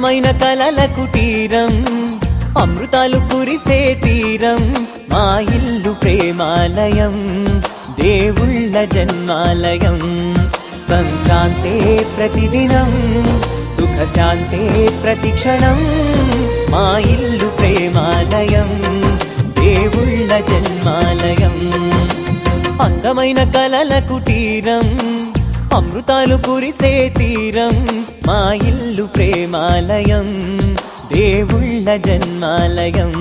అందమైన కలల కుటీరం, అమృతాలు కురిసే తీరం, మా ఇల్లు ప్రేమాలయం, దేవుళ్ళ జన్మాలయం. సంక్రాంతే ప్రతిదినం, సుఖశాంతే ప్రతిక్షణం, మా ఇల్లు ప్రేమాలయం, దేవుళ్ళ జన్మాలయం. అందమైన కలల కుటీరం, అమృతాలు కురిసే తీరం, మా ఇల్లు ప్రేమాలయం, దేవుళ్ళ జన్మాలయం.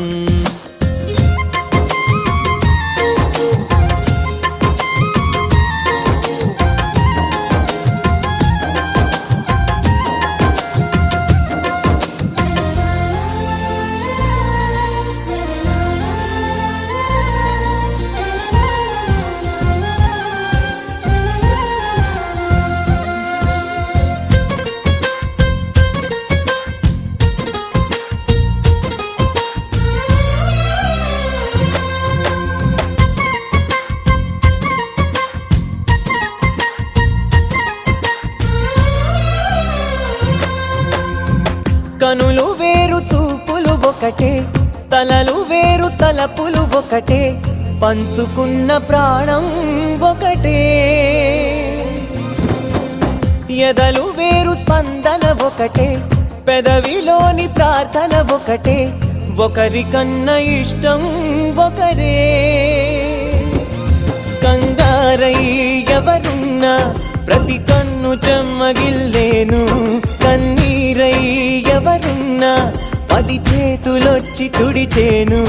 కనులు వేరు చూపులు ఒకటే, తలలు వేరు తలపులు ఒకటే, పంచుకున్న ప్రాణం ఒకటే. ఎదలు వేరు స్పందన ఒకటే, పెదవిలోని ప్రార్థన ఒకటే, ఒకరికన్నా ఇష్టం ఒకరే. కంగారై ఎవరున్నా ప్రతి కన్ను చెమ్మగిల్లేను, కన్నీరై ఎవరున్నా 10 చేతులొచ్చి తుడిచేను.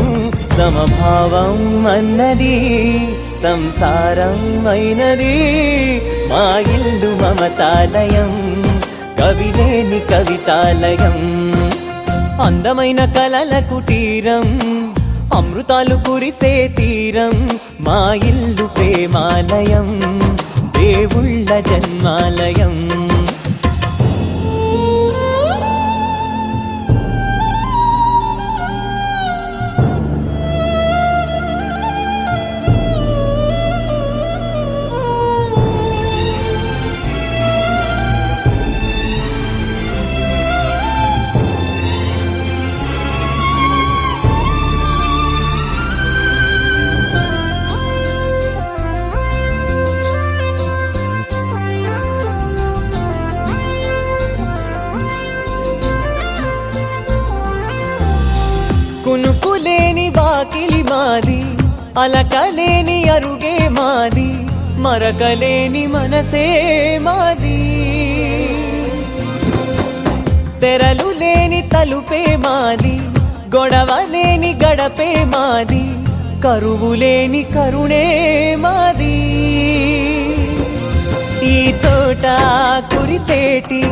సమభావం అన్నది సంసారం అయినది, మా ఇల్లు మమతాలయం, కవిలేని కవితాలయం. అందమైన కలల కుటీరం, అమృతాలు కురిసే తీరం, మా ఇల్లు ప్రేమాలయం, దేవుళ్ళ జన్మాలయం. కునుకులేని వాకిలి మాది, అలకలేని అరుగే మాది, మరకలేని మనసే మాది. తెరలు లేని తలుపే మాది, గొడవ లేని గడపే మాది, కరువు లేని కరుణే మాది. ఈ చోట కురిసేటి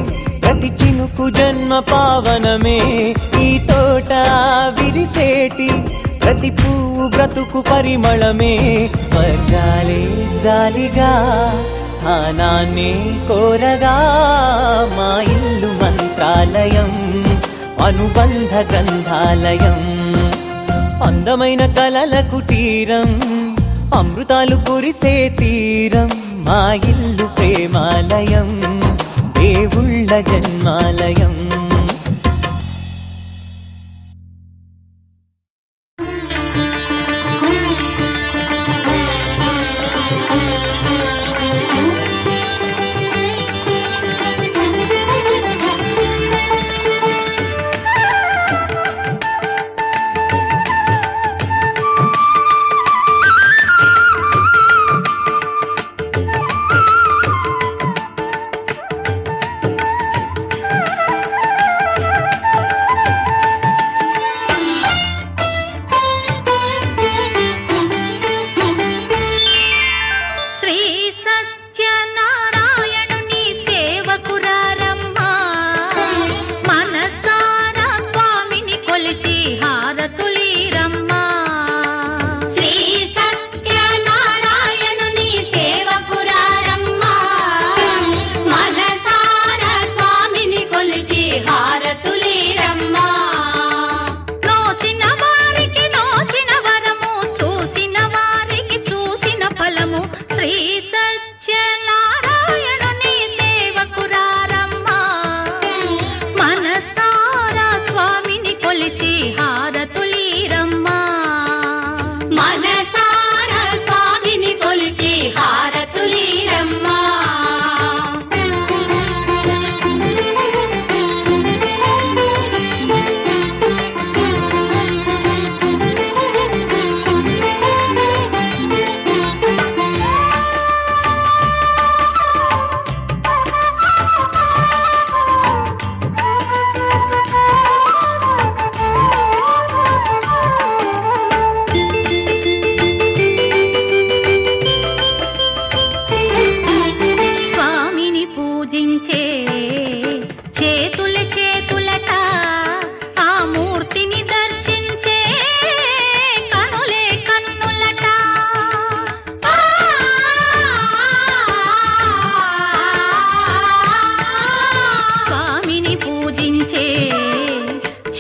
ప్రతి చినుకు జన్మ పావనమే, ఈ తోట విరిసేటి ప్రతి పువ్వు బ్రతుకు పరిమళమే. స్వర్గాలే జాలిగా స్థానాన్ని కోరగా, మా ఇల్లు మంత్రాలయం, అనుబంధ గ్రంథాలయం. అందమైన కలల కుటీరం, అమృతాలు కురిసే తీరం, మా ఇల్లు ప్రేమాలయం, దేవుళ్ళ జన్మాలయం.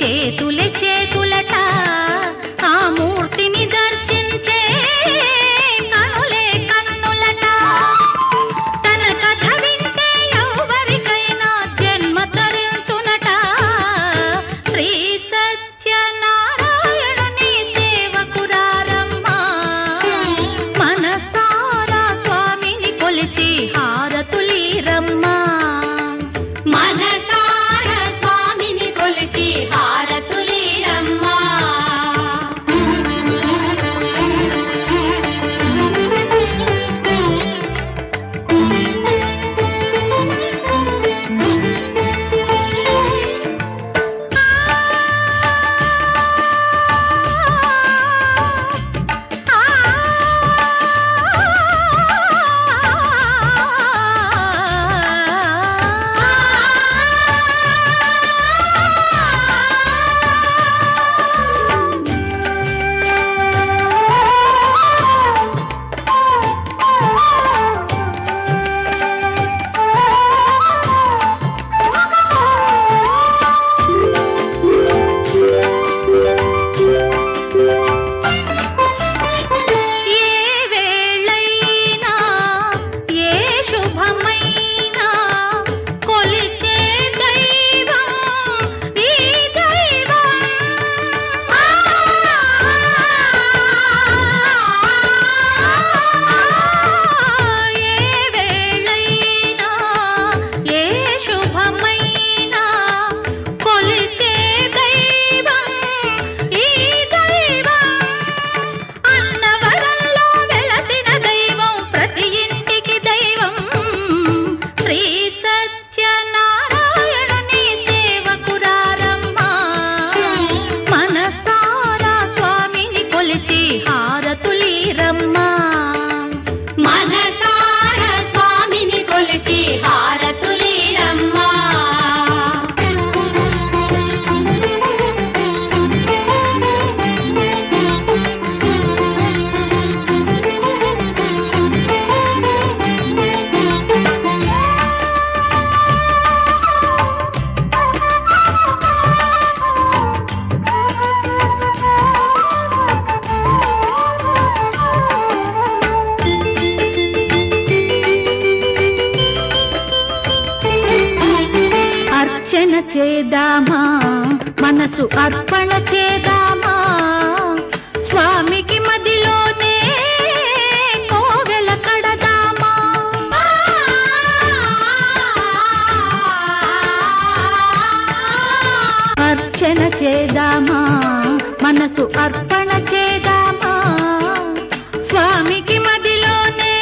చేతులే చేతులట ఆ మూర్తిని దర్శించే కనులే కన్నులట. తన కథ వింటే ఎవరికైనా జన్మ తరించునట. శ్రీ సత్యనారాయణుని సేవకురారమ్మా, మనసారా స్వామిని కొలిచి హారతులీరమ్మా. మనసారా స్వామిని కొలిచి హారతులీరమ్మా. అర్చన చేద్దామా, మనసు అర్పణ చేద్దామా, స్వామికి మదిలోనే కోవెల కడదామా. అర్చన చేద్దామా, మనసు అర్పణ చేద్దామా, స్వామికి మదిలోనే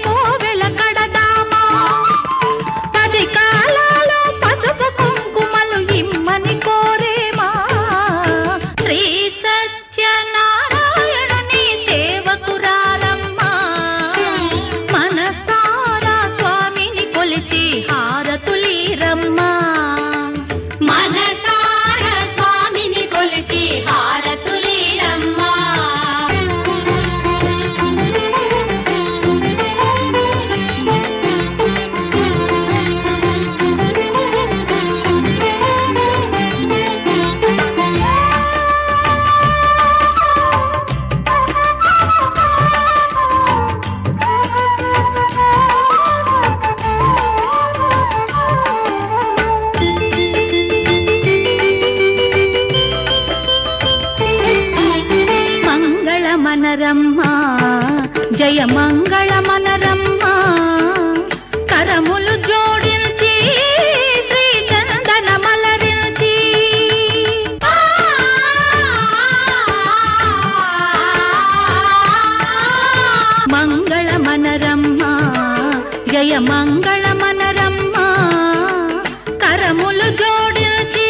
కోవెల కడదామా. 10 కాలాలో పసుపు కుంకుమలు ఇమ్మని కోరేమా. శ్రీ సత్యనారాయణుని సేవకురారమ్మా, మనసారా స్వామిని కొలిచి హారతులీరమ్మా. మనసారా స్వామిని కొలిచి హారతులీరమ్మా. మనరమ్మా, జయ మంగళ మనరమ్మా, కరములు జోడించి శ్రీ చందన మలరించి. మంగళ మనరమ్మా, జయ మంగళ మనరమ్మా, కరములు జోడించి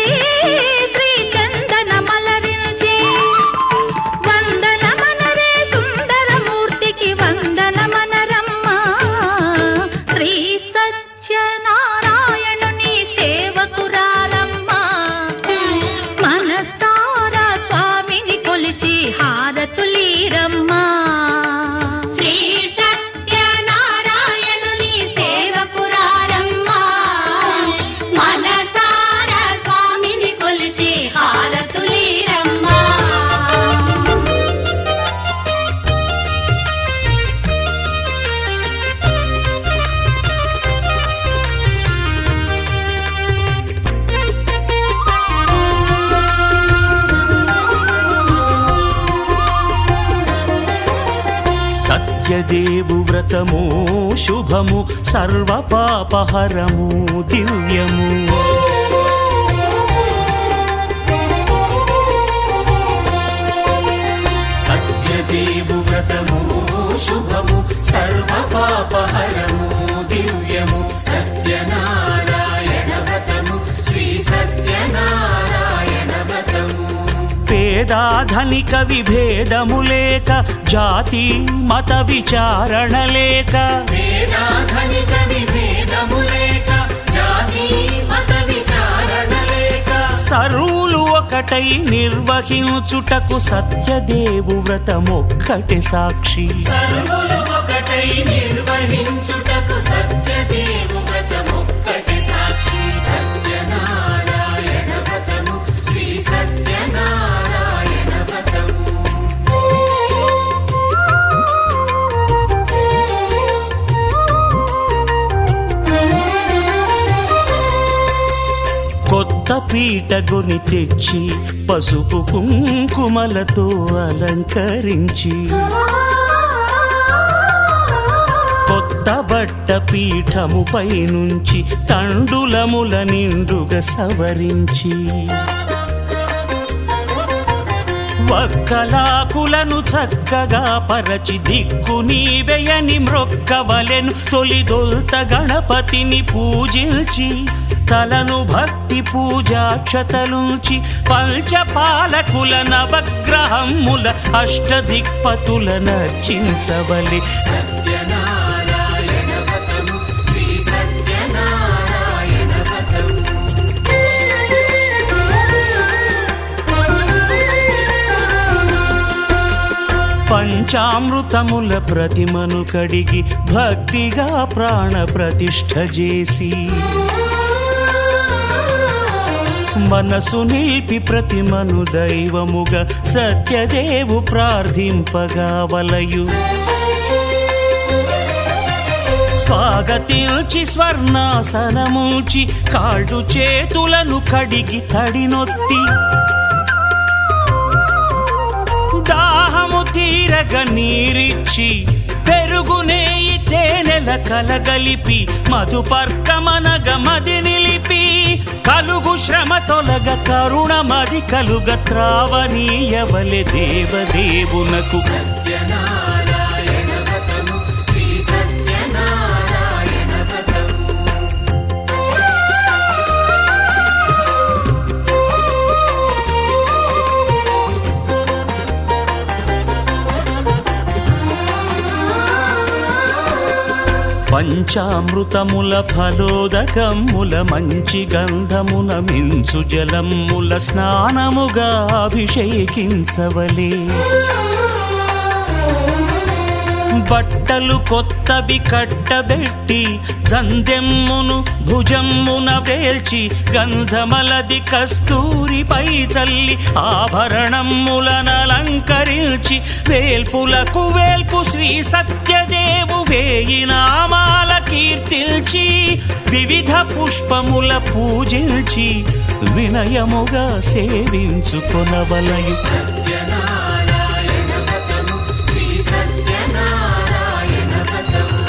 శ్రీ చందన మలరించి. వందన మనరే సుందరమూర్తికి వందన మనరే. సత్యదేవు వ్రతము శుభము సర్వపాపహరము దివ్యము. సత్యదేవు వ్రతము శుభము సర్వపాపహరము దివ్యము. సత్యనారాయణ వ్రతము శ్రీ సత్యనారాయణ వ్రతము. పేదాధనిక విభేదము లేక జాతి మత విచారణ లేక వేదాధనిక విభేదము లేక జాతి మత విచారణ లేక సర్వులు ఒకటై నిర్వహించుటకు సత్యదేవు వ్రతమొక్కటి సాక్షి. సర్వులు ఒకటై నిర్వహించుటకు సత్యదేవు వ్రతమొక్కటి సాక్షి. సత్యనారాయణ వ్రతము శ్రీ సత్యనారాయణ వ్రతము. కొత్త పీటగొని తెచ్చి పసుపు కుంకుమలతో అలంకరించి కొత్త బట్ట పీఠముపై నుంచి తండులముల నిండుగా సవరించి వక్కలాకులను చక్కగా పరచి దిక్కు నీవెయని మ్రొక్కవలెను. తొలిదొల్త గణపతిని పూజించి తలను భక్తి పూజాక్షతలుంచి పంచపాలకుల నవగ్రహముల అష్టదిక్పతుల నర్చించవలె. సత్యనారాయణ వ్రతము శ్రీ సత్యనారాయణ వ్రతము. పంచామృతముల ప్రతిమను కడిగి భక్తిగా ప్రాణ ప్రతిష్ఠ చేసి మనసు నిలిపి ప్రతిమను దైవముగా సత్యదేవు ప్రార్థింపగా వలయు. స్వాగతించి స్వర్ణాసనముంచి కాళ్ళు చేతులను కడిగి తడినొత్తి దాహము తీరగ నీరిచ్చి పెరుగు నేయి తేనెల కలగలిపి మధుపర్కమనగ మది నిలిపి కలుగు శ్రమ తొలగ కరుణ మది కలుగ త్రావనీయవలె దేవదేవునకు. సత్యనారాయణ వ్రతము శ్రీ సత్యనారాయణ వ్రతము. పంచామృతముల ఫలోదకముల మంచి గంధమున మించు జలముల స్నానముగా అభిషేకించవలే. బట్టలు కొత్తవి కట్టబెట్టి జందెమ్మును భుజమ్మున వేల్చి గంధమలది కస్తూరిపై చల్లి ఆభరణములనలంకరించి వేల్పులకు వేల్పు శ్రీ సత్యదేవు వేయి నామాల కీర్తిల్చి వివిధ పుష్పముల పూజించి వినయముగా సేవించుకొనవలయు. సత్యనారాయణ వ్రతము శ్రీ సత్యనారాయణ వ్రతము.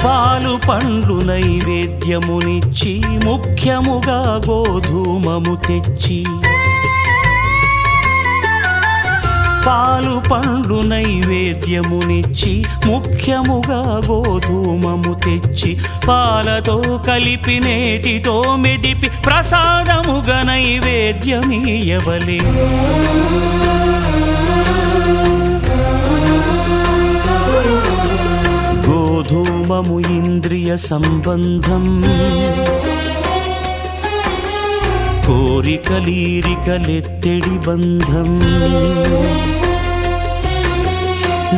పాలు పండ్లు నైవేద్యమునిచ్చి ముఖ్యముగా గోధూమము తెచ్చి పాలు పండ్లు నైవేద్యమునిచ్చి ముఖ్యముగా గోధూమము తెచ్చి పాలతో కలిపి నేతితో మెదిపి ప్రసాదముగా నైవేద్యమీయవలే. గోధూమము ఇంద్రియ సంబంధం కోరికలీరికలెత్తెడి బంధం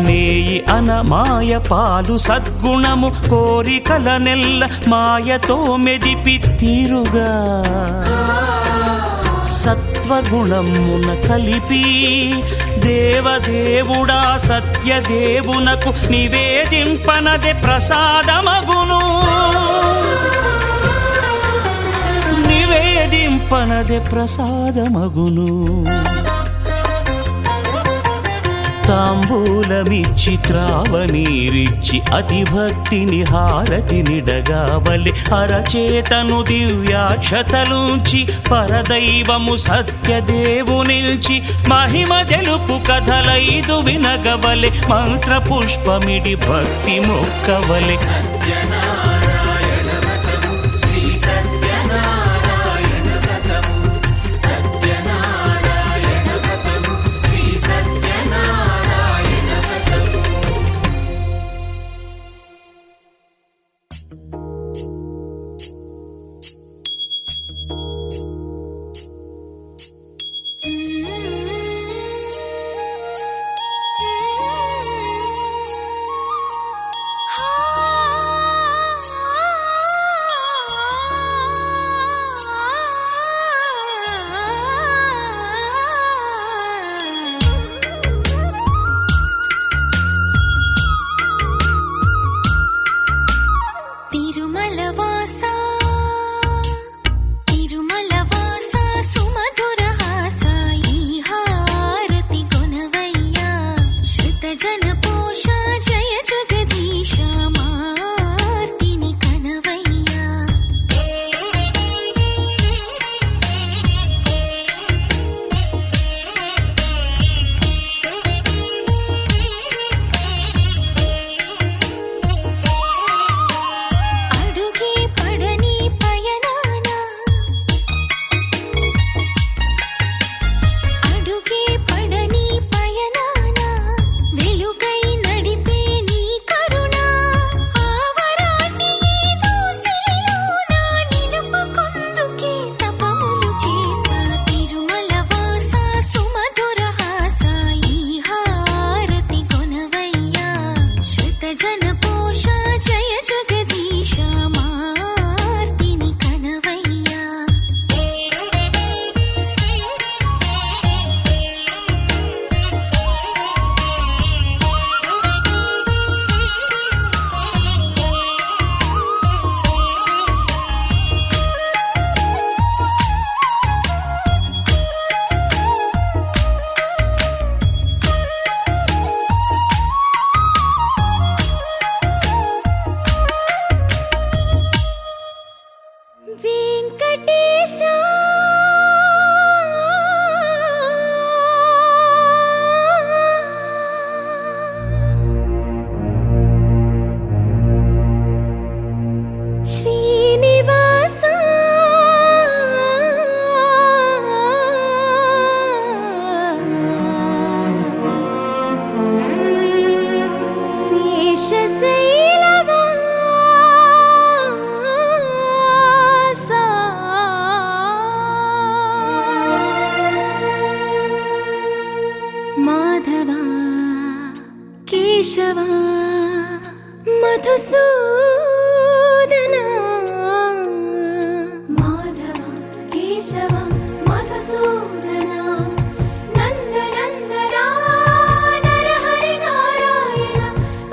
నేయి అనమాయ పాలు సద్గుణము కోరికల నెల్ల మాయతో మెదిపి తీరుగా సత్వ సత్వగుణమున కలిపి దేవదేవుడా సత్యదేవునకు నివేదింపనదే ప్రసాదమగును. నివేదింపనదే ప్రసాదమగును. తాంబూలమిచ్చి త్రావనీరిచ్చి అతిభక్తిని హారతినిడగావలి అరచేతను దివ్యాక్షతలుంచి పరదైవము సత్యదేవునిల్చి మహిమ తెలుపు కథలైదు వినగవలె మంత్రపుష్పమిడి భక్తి మొక్కవలె. సత్యనారాయణ వ్రతము శ్రీ సత్యనారాయణ వ్రతము సత్యనారాయణ వ్రతము శ్రీ సత్యనారాయణ వ్రతము. తిరుమలవాసా తిరుమలవాసా సుమధురహాసా ఈ హారతి కొనవయ్యా శృతజన పోష జయ జగదీశ మార్తిని కనవయ్యా. అడుగే పడని పయనాన అడుగే పడని పయనాన వెలుగై నడిపే నీ కరుణ ఆవరాన్ని ఏదో శిలలోన నిలుపుకొందుకే తపములు చేసా తిరుమలవాసా సుమధురహాసా ఈ హారతి కొనవయ్యా శృతజన పోష జయ జగదీశ మార్తిని కనవయ్యా. వెంకటేశా శ్రీనివాసా శేషశైలవాసా మాధవా కేశవా మధుసూదనా మాధవ కేశవ మధుసూదనా నందనందనా నరహరి నారాయణ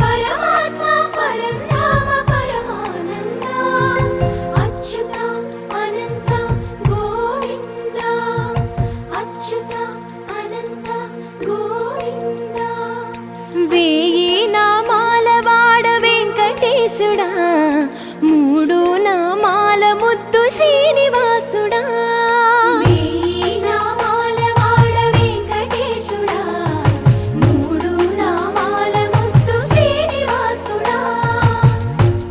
పరమాత్మ పరంధామ పరమానంద అచ్యుత అనంత గోవింద అచ్యుత అనంత గోవింద. వేయి నామాల వాడ వెంకటేశుడా మూడు నామాల ముద్దు శ్రీనివాసుడా. వేయి నామాల వాడ వెంకటేశుడా మూడు నామాల ముద్దు శ్రీనివాసుడా.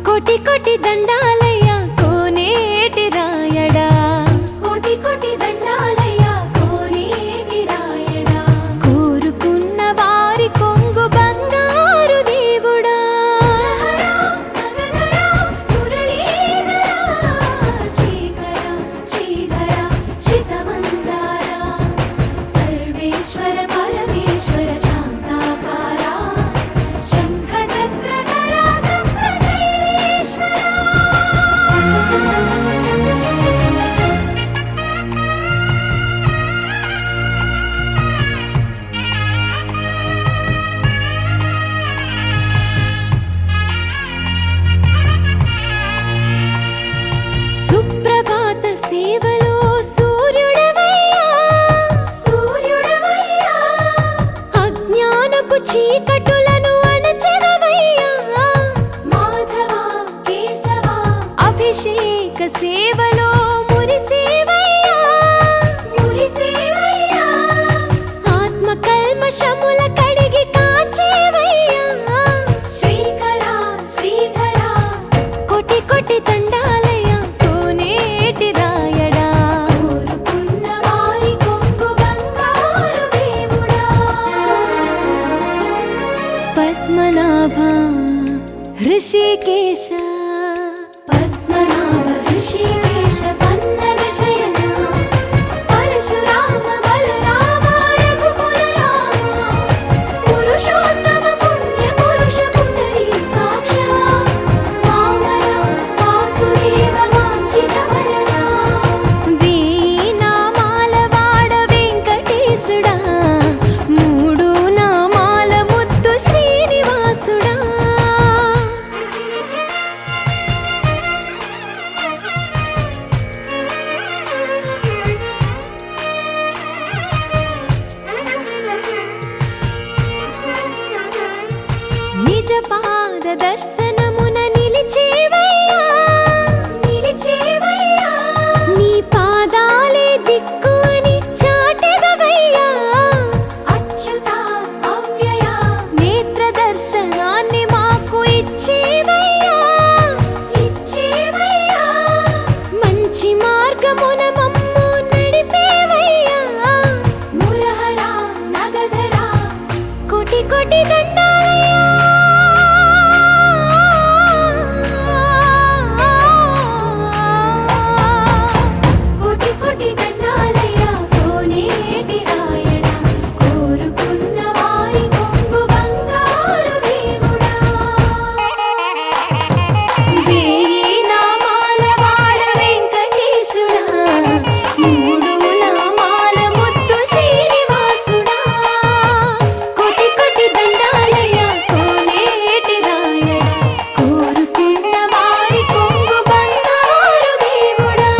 కోటి కోటి దండాలయ్యా కోనేటి రాయడా కోటి కోటి దండాలయ్యా కోనేటి రాయడా కోరుకున్న వారి కొంగు బంగారు దేవుడా. మురళీధరా శ్రీధర శ్రీధర చీకటులను అణచెదవయ్యా మాధవ కేశవ అభిషేక సేవలో మురిసేవయ్యా మురిసేవయ్యా ఆత్మ కల్మషముల కడిగి కాచేవయ్యా శ్రీకర శ్రీధర కోటి కోటి దండాలయ్యా కోనేటి రాయడా కోరుకున్న వారి కొంగు బంగారు దేవుడా పద్మనాభ హృషికేశ పద్మనాభ హృషికేశ పన్నగ శయన పరశురామ బలరామ రఘుకుల రామ పురుషోత్తమ పుణ్య పురుష పుండరీకాక్ష వామన వాసుదేవ వాంఛిత వరదా వేయి నామాల వాడ వెంకటేశుడా మూడు నామాల ముద్దు శ్రీనివాసుడా నిజ పాద దర్శనమున నిలిచేవయ్యా నిలిచేవయ్యా నీ పాదాలే దిక్కు అని చాటెదవయ్యా అచ్యుత అవ్యయ నేత్ర దర్శనాన్ని మాకు ఇచ్చేవయ్యా ఇచ్చేవయ్యా మంచి మార్గమున మమ్ము నడిపేవయ్యా మురహర నగధర కోటి కోటి దండాలయ్యా కోటి కోటి దండాలయ్యా కోనేటి రాయడా కోరుకున్న వారి కొంగు బంగారు దేవుడా వేయి నామాల వాడ వెంకటేశుడా మూడు నామాల ముద్దు శ్రీనివాసుడా కోటి కోటి దండాలయ్యా కోనేటి రాయడా కోరుకున్న వారి కొంగు బంగారు దేవుడా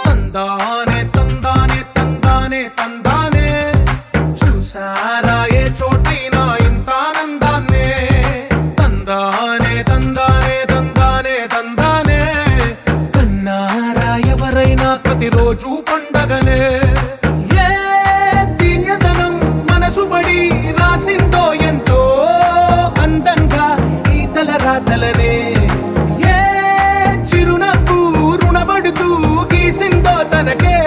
తందానే తందానే తందానే తందానే చూసారా ఏ చోటైనా ఇంత ఆనందాన్నే తందానే తందానే తందానే తందానే కన్నారా ఎవరైనా ప్రతిరోజు పండగనే ఏ తీయదనం మనసు పడి రాసిందో ఎంతో అందంగా ఈ తల రాతలనే ఏ చిరునవ్వు రుణపడుతూ గీసిందో తనకే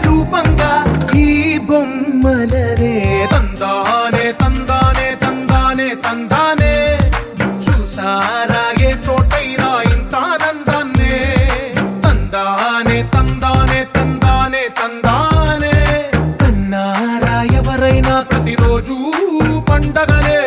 రూపంగా ఈ బొమ్మలనే తందానే తందానే తందానే తందానే చూసారా ఏ చోటైనా ఇంత ఆనందాన్నే తందానే తందానే తందానే తందానే కన్నారా ఎవరైనా ప్రతిరోజు పండగనే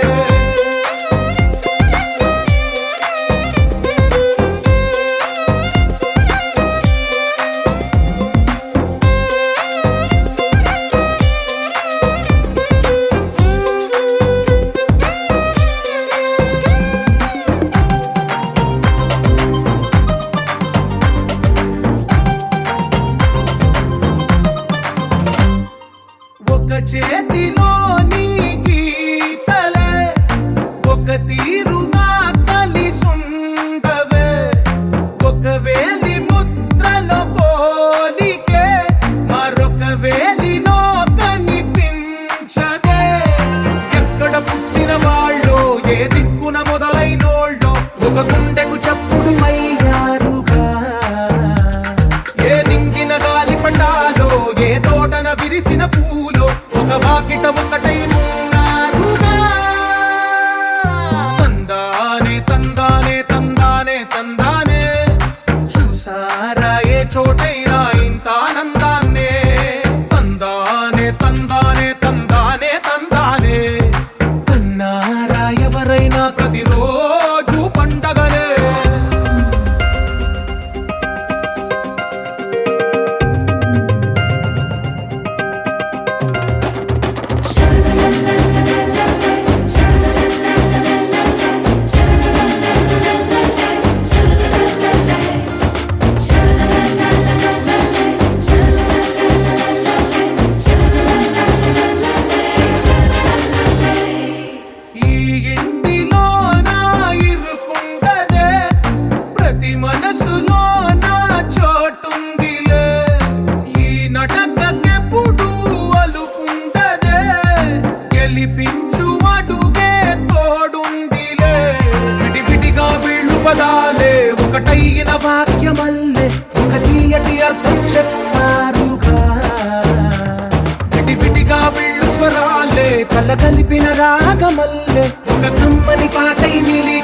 ఒక చేతిలో నీ గీతలే ఒక తీరుగా కలిసుండవే ఒక వేలి ముద్రలో పోలికే మరొక వేలిలో కనిపించదే ఎక్కడ పుట్టిన వాళ్ళో ఏ దిక్కున మొదలైనోళ్ళో ఒక గుండెకు చప్పుడు అయ్యారుగా ఏ దింగిన గాలి పటాలో ఏ తోటన విరిసిన పూలో ఒక వాకిట ఒకటై ఉన్నారుగా తందానే తందానే తందానే తందానే చూసారా ఏ చోటైనా ఇంత ఆనందాన్నే తందానే పదాలే ఒకటైన వాక్యమల్లే ఒక తీయటి అర్థం చెప్పారుగా విడివిడిగా వీళ్ళు స్వరాలే కల కలిపిన రాగమల్లే ఒక కమ్మని పాటై మిలి